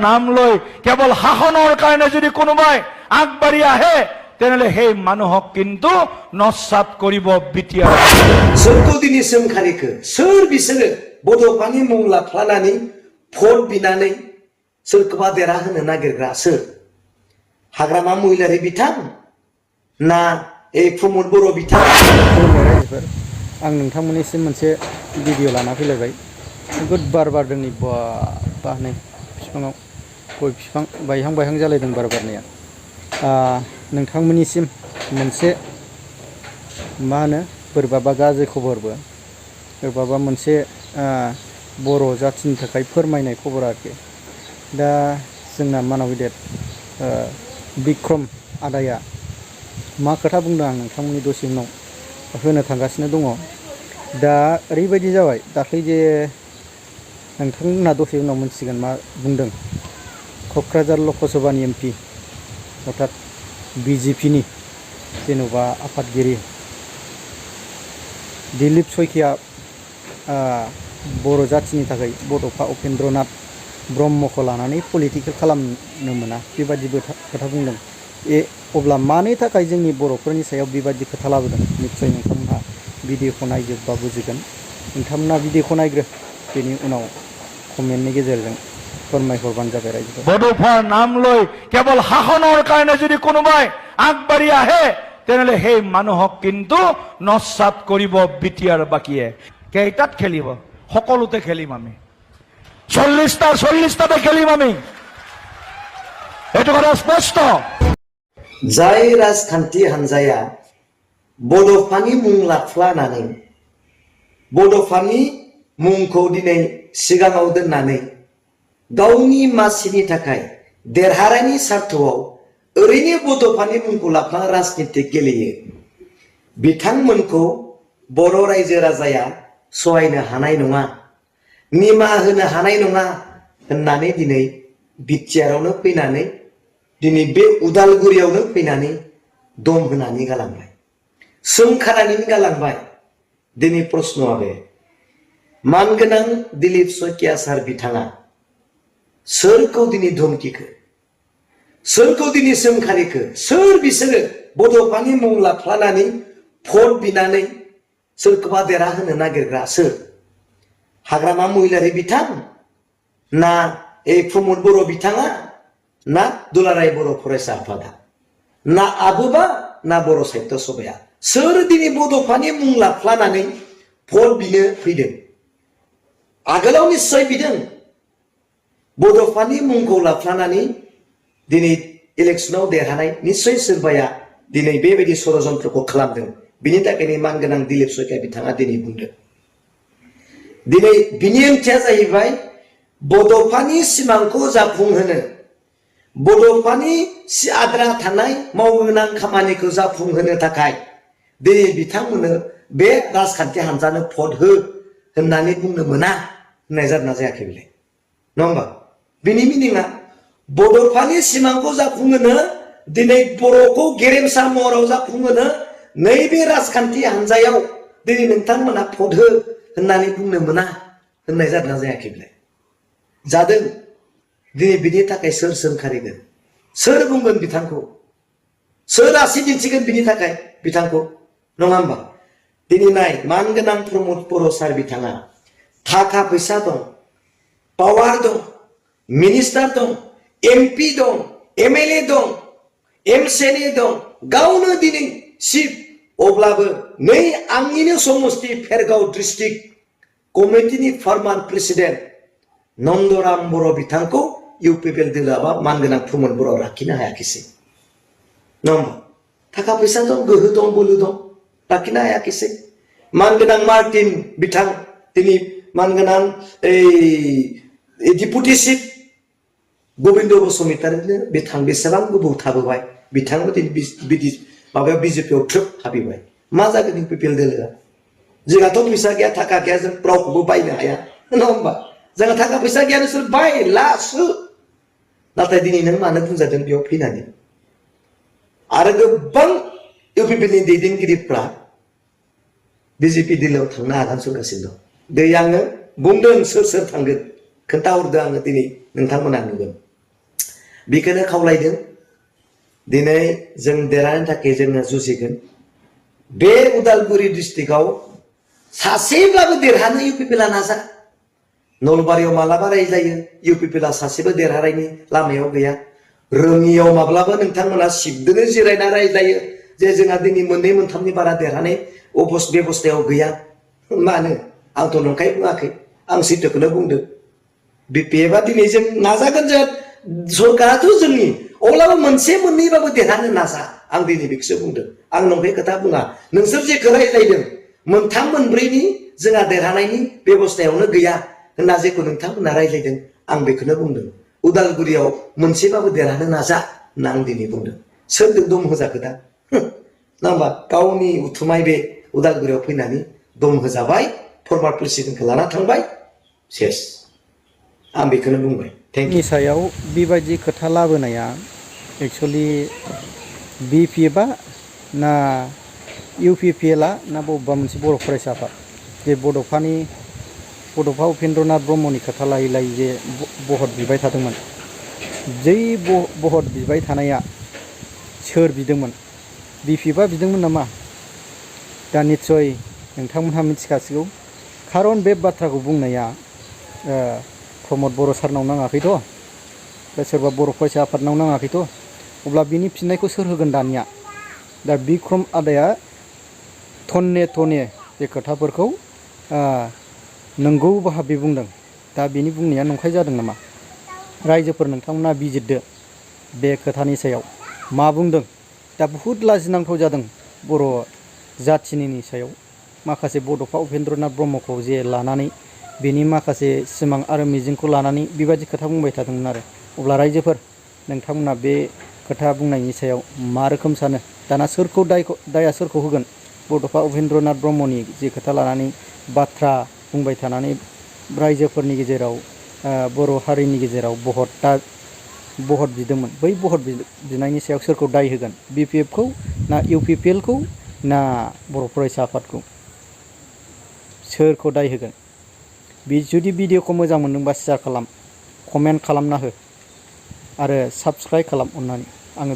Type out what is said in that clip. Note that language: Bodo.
নাম লৈ কেৱল শাসনৰ কাৰণে যদি কোনোবাই আগবাঢ়ি আহে তেনেহ'লে সেই মানুহক কিন্তু নস্বাত কৰিব বিটিআৰ। सोरखौ दिनै सोंखारिखो सोर बिसोरो बड'फानि मुं लाफ्लानानै भट बिनानै सोरखौबा देरहाहोनो नागिरग्रा सोर? हाग्रामा महिलारि बिथां ना प्रमद बर' बिथां? रायजोफोर आं नोंथांमोननिसिम मोनसे भिडिअ लाना फैलायबाय। गोद बार बारदों नै बा नै बिफाङाव गय बिफां बायहां जालायदों बार बारनाया। नोंथांमोननिसिम मोनसे मा होनो बोरैबाबा गाज्रि खबरबो बोरैबाबा मोनसे बर' जाथिनि थाखाय फोरमायनाय खबर आरोखि। दा जोंना मानाव गेदेर बिक्रम आदाया मा खोथा बुंदों आं नोंथांमोननि दसे उनाव होनो थांगासिनो दङ। दा ओरैबायदि जाबाय दाख्लै जे नोंथांमोनहा दसे उनाव मोनथिगोन मा बुंदों। क'क्राझार लकसभानि एमपि अर्थात बिजेपिनि जेन'बा आफादगिरि दिलीप सयखिया बर' जाथिनि थाखाय बड'फा उपेन्द्रनाथ ब्रह्मखौ लानानै पलिटिकेल खालामनो मोना बेबादिबो खोथा बुंदों। अब्ला मानि थाखाय जोंनि बर'फोरनि सायाव बेबादि खोथा लाबोदों निस्सय नोंथांमोनहा भिडिअखौ नायजोबबा बुजिगोन। नोंथांमोना भिडिअखौ नायग्रो बेनि उनाव कमेन्टनि गेजेरजों फोरमायहरबानो जाबाय रायजोफोर। बड'फाৰ নাম লৈ কেৱল শাসনৰ কাৰণে যদি কোনোবাই আগবাঢ়ি আহে তেনেহ'লে সেই মানুহক কিন্তু নস্বাত কৰিব বিটিআৰ বাকীয়ে। কেইটাত খেলিব? সকলোতে খেলিম আমি, 40টাতে খেলিম আমি, এইটো কথা স্পষ্ট। जाय राजखान्थि हान्जाया बड'फानि मुं लाफ्लानानै बड'फानि मुंखौ दिनै सिगाङाव दोननानै गावनि मासिनि थाखाय देरहानायनि सार्थआव ओरैनो बड'फानि मुंखौ लाफ्ला राजनिति गेलेयो बिथांमोनखौ बर' रायजो राजाया सहायनो हानाय नङा, निमाहा होनो हानाय नङा होननानै दिनै बिटिआरआवनो फैनानै दिनै बे उदालगुरियावनो फैनानै दम होनानै गालांबाय, सोंखानानै गालांबाय। दिनै प्रश्नआ बे मानगोनां दिलीप सयखिया सार बिथाङा सोरखौ दिनै धमखिखो सोरखौ दिनै सोंखारिखो सोर बिसोरो बड'फानि मुं लाफ्लानानै भट बिनानै सोरखौबा देरहाहोनो नागिरग्रा सोर? हाग्रामा महिलारि बिथां ना प्रमद बर' बिथाङा ना दुलाराय बर' फरायसा आफादा ना आबोबा ना बर' साहित्य सभाया सोर दिनै बड'फानि मुं लाफ्लानानै भट बिनो फैदों? आगोलाव निस्सय बिदों बड'फानि मुंखौ लाफ्लानानै दिनै इलेक्सनाव देरहानाय निस्सय सोरबाया दिनै बेबायदि षड़यन्त्रखौ खालामदों। बिनि थाखायनो मानगोनां दिलीप सयखिया बिथाङा दिनै बुंदों। दिनै बिनि ओंथिया जाहैबाय बड'फानि सिमांखौ जाफुंहोनो बड'फानि आद्रा थानाय मावगोनां खामानिखौ जाफुंहोनो थाखाय दिनै बिथांमोननो बे राजखान्थि हान्जानो भट हो होननानै बुंनो मोना होननाय जादोंना जायाखै बेलाय? नङा होमबा? बिनि मिनिङा बड'फानि सिमांखौ जाफुंहोनो दिनै बर'खौ गेरेमसा महराव जाफुंहोनो नैबे राजखान्थि हान्जायाव दिनै नोंथांमोना भट हो होननानै बुंनो मोना होननाय जादोंना जायाखै बेलाय? जादों। दिनै बिनि थाखाय सोर सोंखारिगोन? सोर बुंगोन बिथांखौ? सोर आसि दिन्थिगोन बिनि थाखाय बिथांखौ? नङा होमबा? दिनै नाय मानगोनां प्रमद बर' सार बिथाङा थाखा फैसा दं, पावार दं, मिनिस्टार दं, एमपि दं, एमएलए दं, एमसिएलए दं, गावनो दिनै चिफ। अब्लाबो नै आंनिनो समस्ति फेरगाव डिस्ट्रिक्ट कमिटिनि फर्मान प्रेसिडेन्ट नन्दराम बर' बिथांखौ इउपिपिएल दोलोआ मानगोनां प्रमद बर' लाखिनो हायाखिसै। नङा होमबा? थाखा फैसा दं, गोहो दं, बोलो दं, लाखिनो हायाखिसै। मानगोनां मार्टिन बिथां दिनै मानगोनां डिपुटि चिफ गबिन्द बसुमतारिनो बिथां बेसेबां गोबाव थाबोबाय, बिथांबो दिनै माबायाव बिजेपिआव थ्रोब हाबैबाय। मा जागोन इउपिपिएल दोलोआ? जोंहाथ' फैसा गैया, थाखा गैया, जों रावखौबो बायनो हाया, नङा होमबा? जोंहा थाखा फैसा गैया, नोंसोर बाय लासो। नाथाय दिनै नों मानो बुंजादों बेयाव फैनानै? आरो गोबां इउपिपिएलनि दैदेनगिरिफ्रा बिजेपि दोलोआव थांनो आगान सुरगासिनो दं। दै आङो बुंदों सोर सोर थांगोन खोन्थाहरदों आङो, दिनै नोंथांमोना नुगोन। बेखौनो खावलायदों दिनै जों देरहानो थाखाय जोङो जुजिगोन बे उदालगुरि डिस्ट्रिक्टआव सासेब्लाबो देरहानो इउपिपिएलआ नाजा नलबारियाव मालाबा रायज्लायो इउपिपिएलआ सासेबो देरहानायनि लामायाव गैया रोङियाव माब्लाबा नोंथांमोना सिबदोनो जिरायना रायज्लायो जे जोंहा दिनै मोननै मोनथामनि बारा देरहानाय बेबस्थायाव गैया मानो आंथ' नंखाय बुङाखै आं सैथोखौनो बुंदों बिपिएफआ दिनै जों नाजागोन जों सरकाराथ' जोंनि अब्लाबो मोनसे मोननैबाबो देरहानो नाजा आं दिनै बेखौसो बुंदों आं नंखाय खोथा बुङा नोंसोर जेखौ रायज्लायदों मोनथाम मोनब्रैनि जोंहा देरहानायनि बेबस्थायावनो गैया होनना जेखौ नोंथांमोना रायज्लायदों आं बेखौनो बुंदों उदालगुरियाव मोनसेबाबो देरहानो नाजा होनना आं दिनै बुंदों सोरजों दम होजाखो दा ना होमबा गावनि उथुमाय बे उदालगुरियाव फैनानै दम होजाबाय फर्मार प्रेसिडेन्टखौ लाना थांबाय सेस आं बेखौनो बुंबाय थेंक नि इउ सायाव बेबायदि खोथा लाबोनाया एक्सुअलि बिपिएफआ ना इउपिपिएलआ ना बबेबा मोनसे बर' फरायसा आफाद जे बड'फा उपेन्द्रनाथ ब्रह्मनि खोथा लायै लायै जे भट बिबाय थादोंमोन जै भट बिबाय थानाया सोर बिदोंमोन बिपिएफआ बिदोंमोन नामा दा निस्सय नोंथांमोनहा मिथिखासिगौ खारन बे बाथ्राखौ बुंनाया प्रमद बर' सारनाव नाङाखैथ' बा सोरबा बर' फरायसा आफादनाव नाङाखैथ' अब्ला बिनि फिननायखौ सोर होगोन दानिया दा बिक्रम आदाया थन्ने थने बे खोथाफोरखौ नंगौ भाबै बुंदों दा बेनि बुंनाया नंखाय जादों नामा रायजोफोर नोंथांमोना बिजिरदो बे खोथानि सायाव मा बुंदों दा बुहुद लाजिनांथाव जादों बर' जाथिनि सायाव माखासे बड'फा उपेन्द्रनाथ ब्रह्मखौ जे लानानै बेनि माखासे सिमां आरो मिजिंखौ लानानै बेबायदि खोथा बुंबाय थादोंमोन आरो अब्ला रायजोफोर नोंथांमोना बे खोथा बुंनायनि सायाव मा रोखोम सानो दाना सोरखौ दाया सोरखौ होगोन बड'फा उपेन्द्रनाथ ब्रह्मनि जे खोथा लानानै बाथ्रा बुंबाय थानानै रायजोफोरनि गेजेराव बर' हारिनि गेजेराव भट बिदोंमोन बै भट बिनायनि सायाव सोरखौ दाय होगोन बिपिएफखौ ना इउपिपिएलखौ ना बर' फरायसा आफादखौ सोरखौ दाय होगोन जुदि भिडिअखौ मोजां मोनदोंबा शेयार खालाम कमेन्ट खालामना हो आरो साबस्क्राइब खालाम अननानै आङो